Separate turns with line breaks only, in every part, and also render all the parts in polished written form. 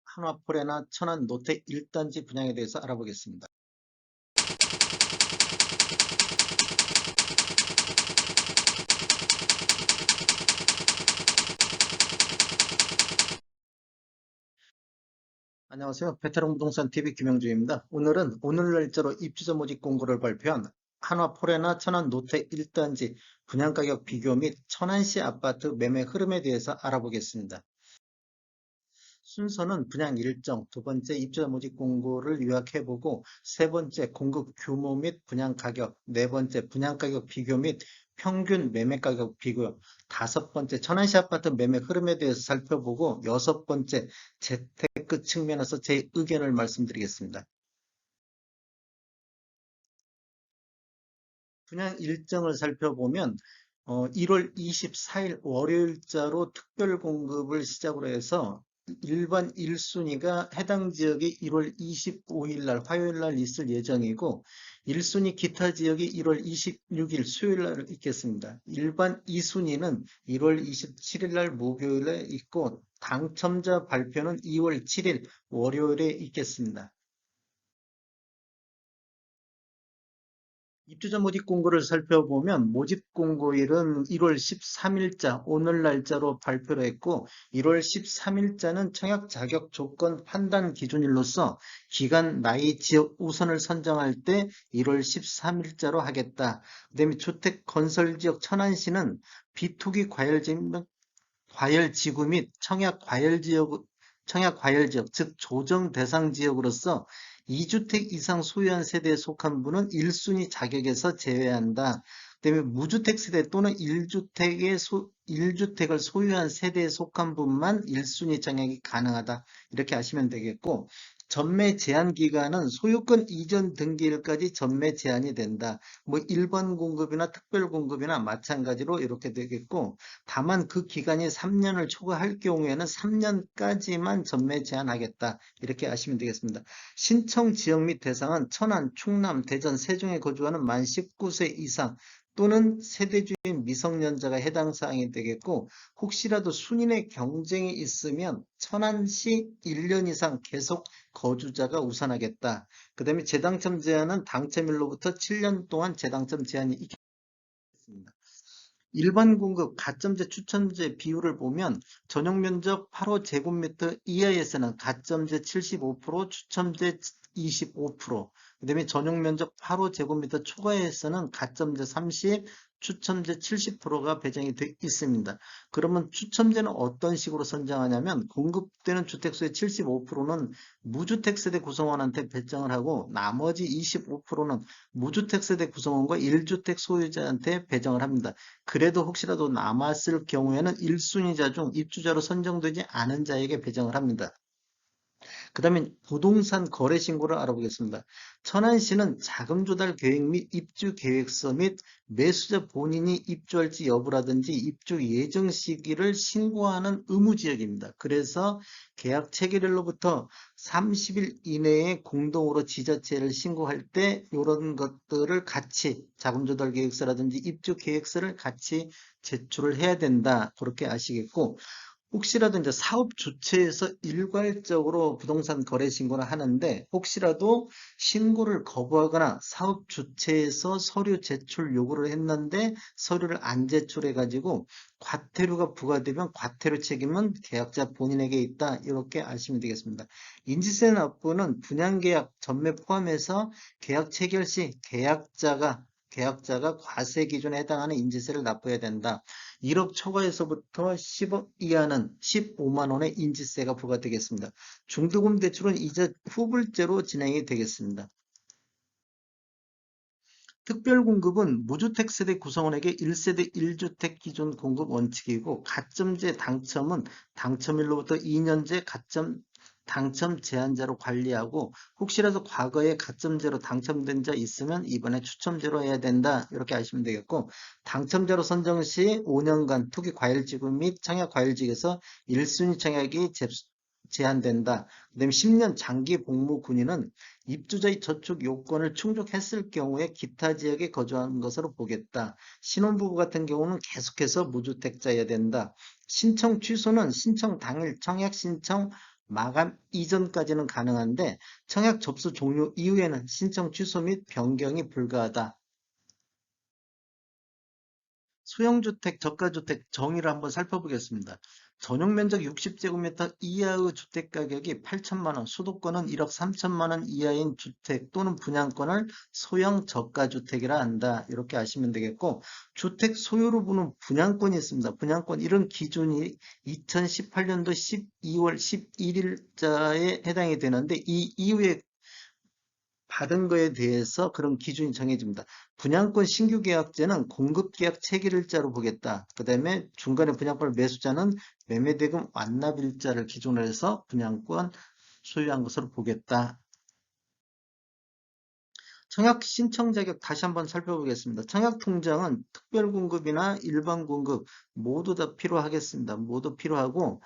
한화포레나 천안 노태 1단지 분양에 대해서 알아보겠습니다. 안녕하세요. 베테랑 부동산 TV 김영주입니다. 오늘은 오늘 날짜로 입주자 모집 공고를 발표한 한화포레나 천안 노태 1단지 분양가격 비교 및 천안시 아파트 매매 흐름에 대해서 알아보겠습니다. 순서는 분양 일정, 두 번째 입주자 모집 공고를 요약해보고, 세 번째 공급 규모 및 분양 가격, 네 번째 분양 가격 비교 및 평균 매매 가격 비교, 다섯 번째 천안시 아파트 매매 흐름에 대해서 살펴보고, 여섯 번째 재테크 측면에서 제 의견을 말씀드리겠습니다. 분양 일정을 살펴보면 1월 24일 월요일자로 특별 공급을 시작으로 해서 일반 1순위가 해당 지역이 1월 25일 날 화요일 날 있을 예정이고, 1순위 기타 지역이 1월 26일 수요일 날 있겠습니다. 일반 2순위는 1월 27일 날 목요일에 있고, 당첨자 발표는 2월 7일 월요일에 있겠습니다. 입주자 모집 공고를 살펴보면 모집 공고일은 1월 13일자 오늘 날짜로 발표를 했고, 1월 13일자는 청약 자격 조건 판단 기준일로서 기간, 나이, 지역 우선을 선정할 때 1월 13일자로 하겠다. 그다음에 주택 건설 지역 천안시는 비투기 과열 지구 및 청약 과열 지역, 즉 조정 대상 지역으로서 2주택 이상 소유한 세대에 속한 분은 1순위 자격에서 제외한다. 그다음에 무주택 세대 또는 1주택을 소유한 세대에 속한 분만 1순위 청약이 가능하다. 이렇게 아시면 되겠고, 전매 제한 기간은 소유권 이전 등기일까지 전매 제한이 된다. 뭐 일반 공급이나 특별 공급이나 마찬가지로 이렇게 되겠고, 다만 그 기간이 3년을 초과할 경우에는 3년까지만 전매 제한하겠다. 이렇게 아시면 되겠습니다. 신청 지역 및 대상은 천안, 충남, 대전, 세종에 거주하는 만 19세 이상 또는 세대주인 미성년자가 해당 사항이 되겠고, 혹시라도 순인의 경쟁이 있으면 천안시 1년 이상 계속 거주자가 우선하겠다. 그 다음에 재당첨 제한은 당첨일로부터 7년 동안 재당첨 제한이 있겠습니다. 일반 공급 가점제 추첨제 비율을 보면 전용 면적 8호 제곱미터 이하에서는 가점제 75%, 추첨제 25%, 그다음에 전용 면적 8호 제곱미터 초과에서는 가점제 30, 추첨제 70%가 배정이 되어 있습니다. 그러면 추첨제는 어떤 식으로 선정하냐면, 공급되는 주택수의 75%는 무주택 세대 구성원한테 배정을 하고, 나머지 25%는 무주택 세대 구성원과 1주택 소유자한테 배정을 합니다. 그래도 혹시라도 남았을 경우에는 1순위자 중 입주자로 선정되지 않은 자에게 배정을 합니다. 그 다음에 부동산 거래 신고를 알아보겠습니다. 천안시는 자금 조달 계획 및 입주 계획서 및 매수자 본인이 입주할지 여부라든지 입주 예정 시기를 신고하는 의무 지역입니다. 그래서 계약 체결일로부터 30일 이내에 공동으로 지자체를 신고할 때 이런 것들을 같이 자금 조달 계획서라든지 입주 계획서를 같이 제출을 해야 된다. 그렇게 아시겠고, 혹시라도 이제 사업 주체에서 일괄적으로 부동산 거래 신고를 하는데, 혹시라도 신고를 거부하거나 사업 주체에서 서류 제출 요구를 했는데 서류를 안 제출해 가지고 과태료가 부과되면 과태료 책임은 계약자 본인에게 있다. 이렇게 아시면 되겠습니다. 인지세 납부는 분양계약 전매 포함해서 계약 체결 시 계약자가 과세 기준에 해당하는 인지세를 납부해야 된다. 1억 초과에서부터 10억 이하는 15만 원의 인지세가 부과되겠습니다. 중도금 대출은 이자 후불제로 진행이 되겠습니다. 특별공급은 무주택 세대 구성원에게 1세대 1주택 기준 공급 원칙이고, 가점제 당첨은 당첨일로부터 2년제 당첨 제한자로 관리하고, 혹시라도 과거에 가점제로 당첨된 자 있으면 이번에 추첨제로 해야 된다. 이렇게 아시면 되겠고, 당첨자로 선정 시 5년간 투기 과열지구 및 청약 과열지구에서 1순위 청약이 제한된다. 그 다음에 10년 장기 복무 군인은 입주자의 저축 요건을 충족했을 경우에 기타 지역에 거주하는 것으로 보겠다. 신혼부부 같은 경우는 계속해서 무주택자여야 된다. 신청 취소는 신청 당일 청약 신청 마감 이전까지는 가능한데 청약 접수 종료 이후에는 신청 취소 및 변경이 불가하다. 소형주택, 저가주택 정의를 한번 살펴보겠습니다. 전용면적 60제곱미터 이하의 주택 가격이 8천만 원, 수도권은 1억 3천만 원 이하인 주택 또는 분양권을 소형 저가주택이라 한다. 이렇게 아시면 되겠고, 주택 소유로 보는 분양권이 있습니다. 분양권 이런 기준이 2018년도 12월 11일자에 해당이 되는데 이 이후에 받은 거에 대해서 그런 기준이 정해집니다. 분양권 신규 계약제는 공급 계약 체결일자로 보겠다. 그 다음에 중간에 분양권을 매수자는 매매대금 완납일자를 기준으로 해서 분양권 소유한 것으로 보겠다. 청약 신청 자격 다시 한번 살펴보겠습니다. 청약 통장은 특별 공급이나 일반 공급 모두 다 필요하겠습니다. 모두 필요하고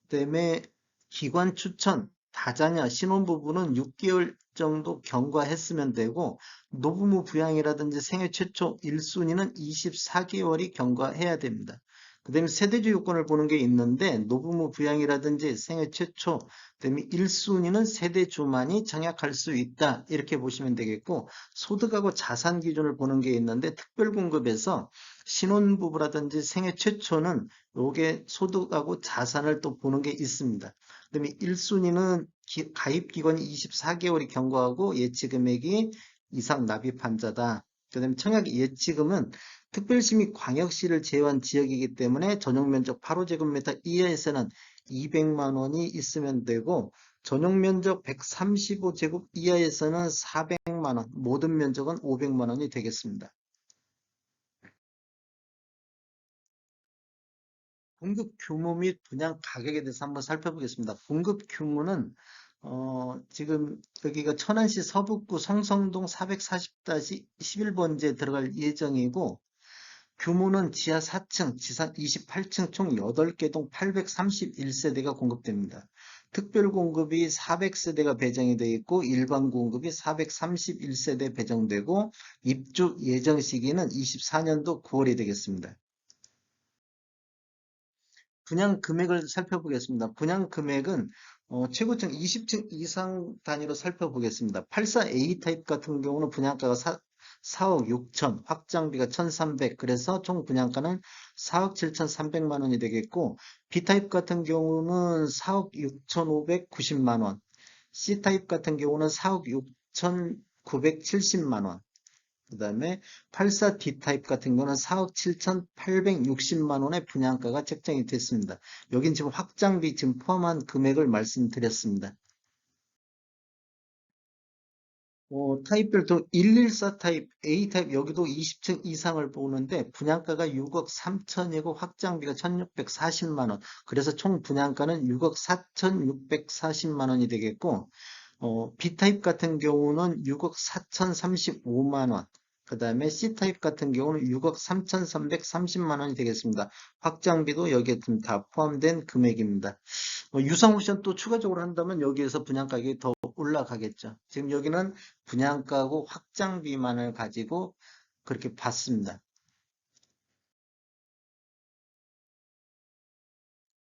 그다음에 기관 추천, 다자녀, 신혼부부는 6개월 정도 경과했으면 되고 노부모 부양이라든지 생애 최초 1순위는 24개월이 경과해야 됩니다. 그다음에 세대주 요건을 보는 게 있는데 노부모 부양이라든지 생애 최초 그다음에 1순위는 세대주만이 청약할 수 있다. 이렇게 보시면 되겠고 소득하고 자산 기준을 보는 게 있는데 특별공급에서 신혼부부라든지 생애 최초는 요게 소득하고 자산을 또 보는 게 있습니다. 그다음에 1순위는 가입 기간이 24개월이 경과하고 예치 금액이 이상 납입한 자다. 그다음에 청약 예치금은 특별시 및 광역시를 제외한 지역이기 때문에 전용 면적 8호제곱미터 이하에서는 200만 원이 있으면 되고 전용 면적 135제곱 이하에서는 400만 원, 모든 면적은 500만 원이 되겠습니다. 공급 규모 및 분양 가격에 대해서 한번 살펴보겠습니다. 공급 규모는 지금 여기가 천안시 서북구 성성동 440-11번지에 들어갈 예정이고 규모는 지하 4층, 지상 28층 총 8개 동 831세대가 공급됩니다. 특별 공급이 400세대가 배정이 되어 있고 일반 공급이 431세대 배정되고 입주 예정 시기는 24년도 9월이 되겠습니다. 분양 금액을 살펴보겠습니다. 분양 금액은 최고층 20층 이상 단위로 살펴보겠습니다. 84A 타입 같은 경우는 분양가가 4억 6천, 확장비가 1,300, 그래서 총 분양가는 4억 7,300만 원이 되겠고, B타입 같은 경우는 4억 6,590만 원, C타입 같은 경우는 4억 6,970만 원, 그 다음에 84D 타입 같은 거는 4억 7,860만 원의 분양가가 책정이 됐습니다. 여긴 지금 확장비 지금 포함한 금액을 말씀드렸습니다. 타입별도 114 타입, A 타입 여기도 20층 이상을 보는데 분양가가 6억 3천이고 확장비가 1,640만 원. 그래서 총 분양가는 6억 4,640만 원이 되겠고 B타입 같은 경우는 6억 4,035만 원. 그 다음에 C타입 같은 경우는 6억 3,330만 원이 되겠습니다. 확장비도 여기에 좀 다 포함된 금액입니다. 유상 옵션 또 추가적으로 한다면 여기에서 분양 가격이 더 올라가겠죠. 지금 여기는 분양가고 확장비만을 가지고 그렇게 봤습니다.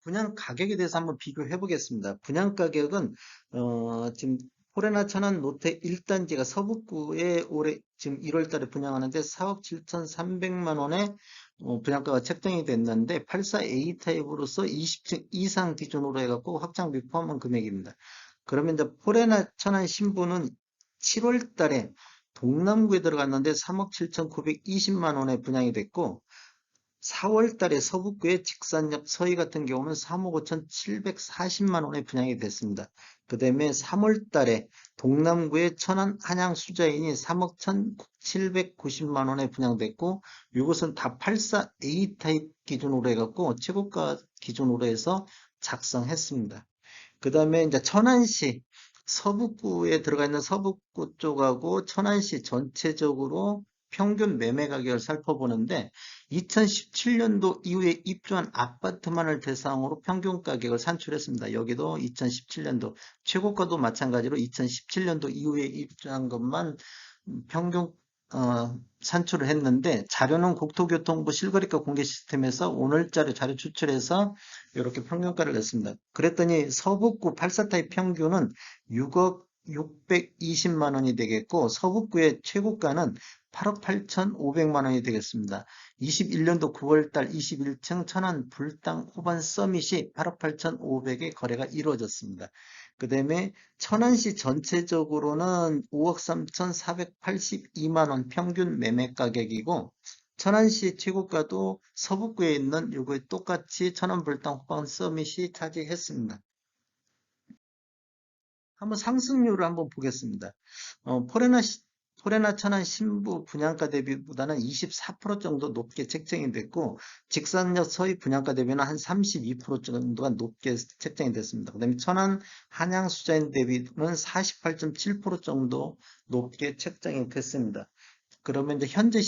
분양 가격에 대해서 한번 비교해 보겠습니다. 분양 가격은 지금 포레나 천안 롯데 1단지가 서북구에 올해 지금 1월 달에 분양하는데 4억 7,300만 원의 분양가가 책정이 됐는데 84A 타입으로서 20층 이상 기준으로 해갖고 확장비 포함한 금액입니다. 그러면 이제 포레나 천안 신부는 7월 달에 동남구에 들어갔는데 3억 7,920만 원에 분양이 됐고 4월 달에 서북구의 직산역 서희 같은 경우는 3억 5,740만 원에 분양이 됐습니다. 그 다음에 3월 달에 동남구의 천안 한양 수자인이 3억 1,790만 원에 분양됐고 이것은 다 84A 타입 기준으로 해갖고 최고가 기준으로 해서 작성했습니다. 그 다음에 이제 천안시 서북구에 들어가 있는 서북구 쪽하고 천안시 전체적으로 평균 매매 가격을 살펴보는데 2017년도 이후에 입주한 아파트만을 대상으로 평균 가격을 산출했습니다. 여기도 2017년도 최고가도 마찬가지로 2017년도 이후에 입주한 것만 평균 산출을 했는데 자료는 국토교통부 실거래가 공개 시스템에서 오늘자료 자료 추출해서 이렇게 평균가를 냈습니다. 그랬더니 서북구 84타입 평균은 6억 620만 원이 되겠고 서북구의 최고가는 8억 8,500만 원이 되겠습니다. 21년도 9월달 21층 천안 불당 호반 서밋이 8억 8,500에 거래가 이루어졌습니다. 그 다음에 천안시 전체적으로는 5억 3,482만 원 평균 매매 가격이고 천안시 최고가도 서북구에 있는 요거에 똑같이 천안 불당 호반 서밋이 차지했습니다. 한번 상승률을 한번 보겠습니다. 포레나 천안 신부 분양가 대비보다는 24% 정도 높게 책정이 됐고 직선역 서희 분양가 대비는 한 32% 정도가 높게 책정이 됐습니다. 그다음에 천안 한양 수자인 대비는 48.7% 정도 높게 책정이 됐습니다. 그러면 이제 현재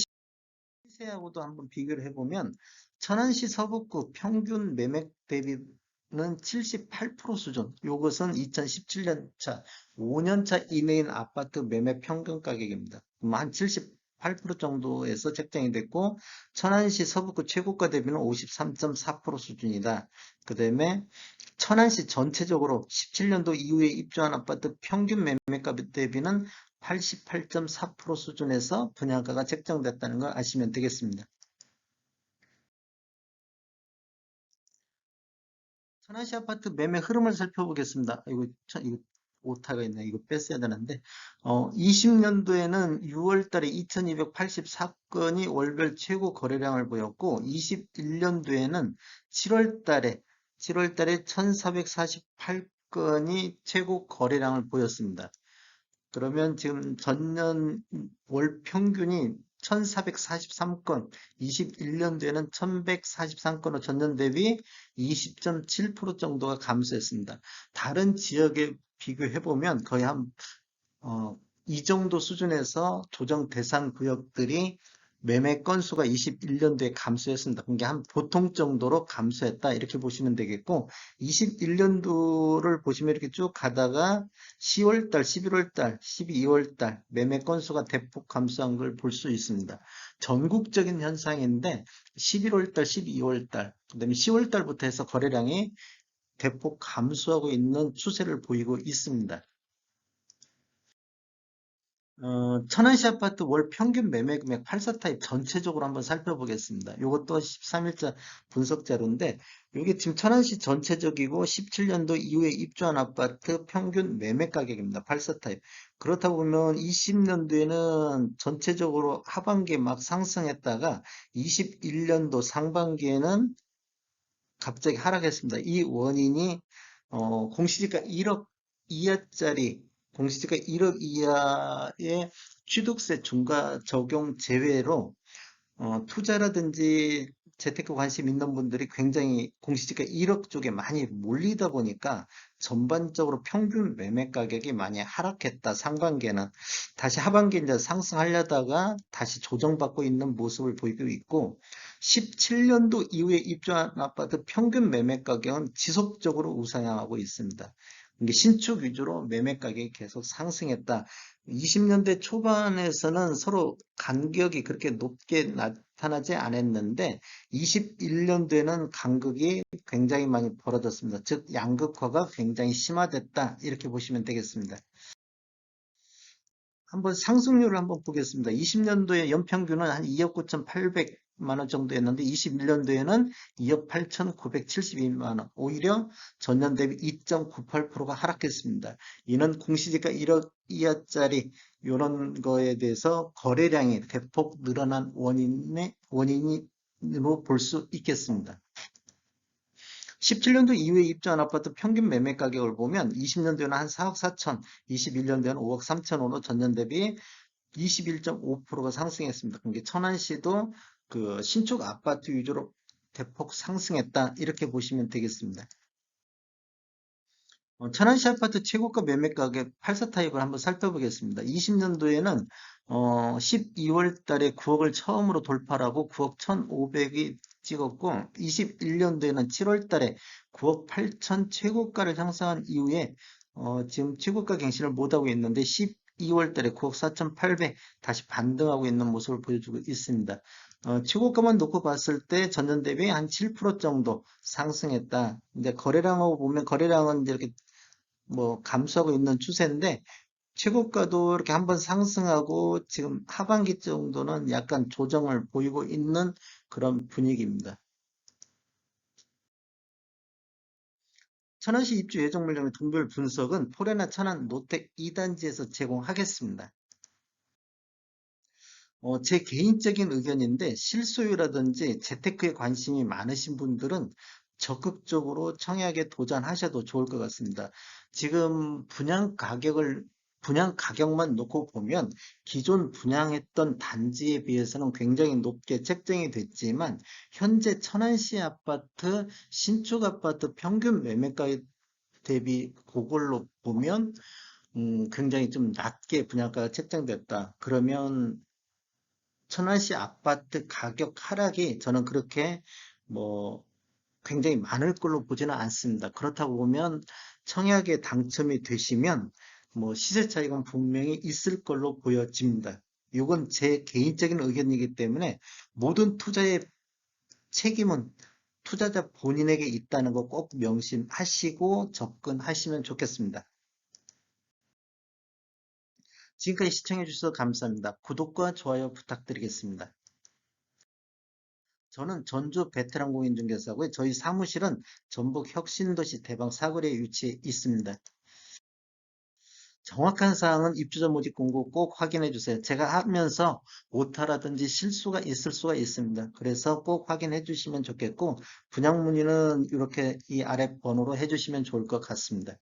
시세하고도 한번 비교를 해보면 천안시 서북구 평균 매매 대비는 78% 수준. 이것은 2017년 차, 5년 차 이내인 아파트 매매 평균 가격입니다. 한 78% 정도에서 책정이 됐고 천안시 서북구 최고가 대비는 53.4% 수준이다. 그 다음에 천안시 전체적으로 17년도 이후에 입주한 아파트 평균 매매가 대비는 88.4% 수준에서 분양가가 책정됐다는 걸 아시면 되겠습니다. 천안시 아파트 매매 흐름을 살펴보겠습니다. 이거 오타가 있네. 이거 뺐어야 되는데, 20년도에는 6월 달에 2284건이 월별 최고 거래량을 보였고, 21년도에는 7월 달에 1448건이 최고 거래량을 보였습니다. 그러면 지금 전년 월 평균이 1443건, 21년도에는 1143건으로 전년 대비 20.7% 정도가 감소했습니다. 다른 지역에 비교해보면 거의 이 정도 수준에서 조정 대상 구역들이 매매 건수가 21년도에 감소했습니다. 그게 한 보통 정도로 감소했다. 이렇게 보시면 되겠고, 21년도를 보시면 이렇게 쭉 가다가 10월달, 11월달, 12월달 매매 건수가 대폭 감소한 걸 볼 수 있습니다. 전국적인 현상인데 11월달, 12월달, 그다음에 10월달부터 해서 거래량이 대폭 감소하고 있는 추세를 보이고 있습니다. 천안시 아파트 월 평균 매매 금액 84타입 전체적으로 한번 살펴보겠습니다. 이것도 13일자 분석 자료인데, 이게 지금 천안시 전체적이고 17년도 이후에 입주한 아파트 평균 매매 가격입니다. 84타입. 그렇다 보면 20년도에는 전체적으로 하반기에 막 상승했다가 21년도 상반기에는 갑자기 하락했습니다. 이 원인이 공시지가 1억 이하짜리 공시지가 1억 이하의 취득세 중과 적용 제외로 투자라든지 재테크 관심 있는 분들이 굉장히 공시지가 1억 쪽에 많이 몰리다 보니까 전반적으로 평균 매매 가격이 많이 하락했다. 상반기에는 다시 하반기에 이제 상승하려다가 다시 조정받고 있는 모습을 보이고 있고 17년도 이후에 입주한 아파트 평균 매매 가격은 지속적으로 우상향하고 있습니다. 이게 신축 위주로 매매 가격이 계속 상승했다. 20년대 초반에서는 서로 간격이 그렇게 높게 나타나지 않았는데 21년도에는 간극이 굉장히 많이 벌어졌습니다. 즉 양극화가 굉장히 심화됐다. 이렇게 보시면 되겠습니다. 한번 상승률을 한번 보겠습니다. 20년도에 연평균은 한 2억 9,800만 원 정도였는데 21년도에는 2억 8,972만 원. 오히려 전년 대비 2.98%가 하락했습니다. 이는 공시지가 1억 이하짜리 이런 거에 대해서 거래량이 대폭 늘어난 원인으로 볼 수 있겠습니다. 17년도 이후에 입주한 아파트 평균 매매 가격을 보면 20년도에는 한 4억 4천, 21년도에는 5억 3천 원으로 전년 대비 21.5%가 상승했습니다. 그게 천안시도 그 신축 아파트 위주로 대폭 상승했다. 이렇게 보시면 되겠습니다. 천안시 아파트 최고가 매매 가격 84 타입을 한번 살펴보겠습니다. 20년도에는 12월 달에 9억을 처음으로 돌파하고 9억 1,500이 찍었고 21년도에는 7월 달에 9억 8천 최고가를 형성한 이후에 지금 최고가 갱신을 못하고 있는데 2월 달에 9억 4,800 다시 반등하고 있는 모습을 보여주고 있습니다. 최고가만 놓고 봤을 때 전년 대비 한 7% 정도 상승했다. 이제 거래량하고 보면 거래량은 이제 이렇게 뭐 감소하고 있는 추세인데 최고가도 이렇게 한번 상승하고 지금 하반기 정도는 약간 조정을 보이고 있는 그런 분위기입니다. 천안시 입주 예정 물량의 동별 분석은 포레나 천안 노텍 2단지에서 제공하겠습니다. 제 개인적인 의견인데 실소유라든지 재테크에 관심이 많으신 분들은 적극적으로 청약에 도전하셔도 좋을 것 같습니다. 지금 분양 가격만 놓고 보면 기존 분양했던 단지에 비해서는 굉장히 높게 책정이 됐지만 현재 천안시 아파트 신축 아파트 평균 매매가 대비 그걸로 보면 굉장히 좀 낮게 분양가가 책정됐다. 그러면 천안시 아파트 가격 하락이 저는 그렇게 뭐 굉장히 많을 걸로 보지는 않습니다. 그렇다고 보면 청약에 당첨이 되시면 뭐 시세 차익은 분명히 있을 걸로 보여집니다. 이건 제 개인적인 의견이기 때문에 모든 투자의 책임은 투자자 본인에게 있다는 거 꼭 명심하시고 접근하시면 좋겠습니다. 지금까지 시청해 주셔서 감사합니다. 구독과 좋아요 부탁드리겠습니다. 저는 전주 베테랑 공인중개사고요. 저희 사무실은 전북 혁신도시 대방 사거리에 위치해 있습니다. 정확한 사항은 입주자 모집 공고 꼭 확인해 주세요. 제가 하면서 오타라든지 실수가 있을 수가 있습니다. 그래서 꼭 확인해 주시면 좋겠고 분양 문의는 이렇게 이 아래 번호로 해 주시면 좋을 것 같습니다.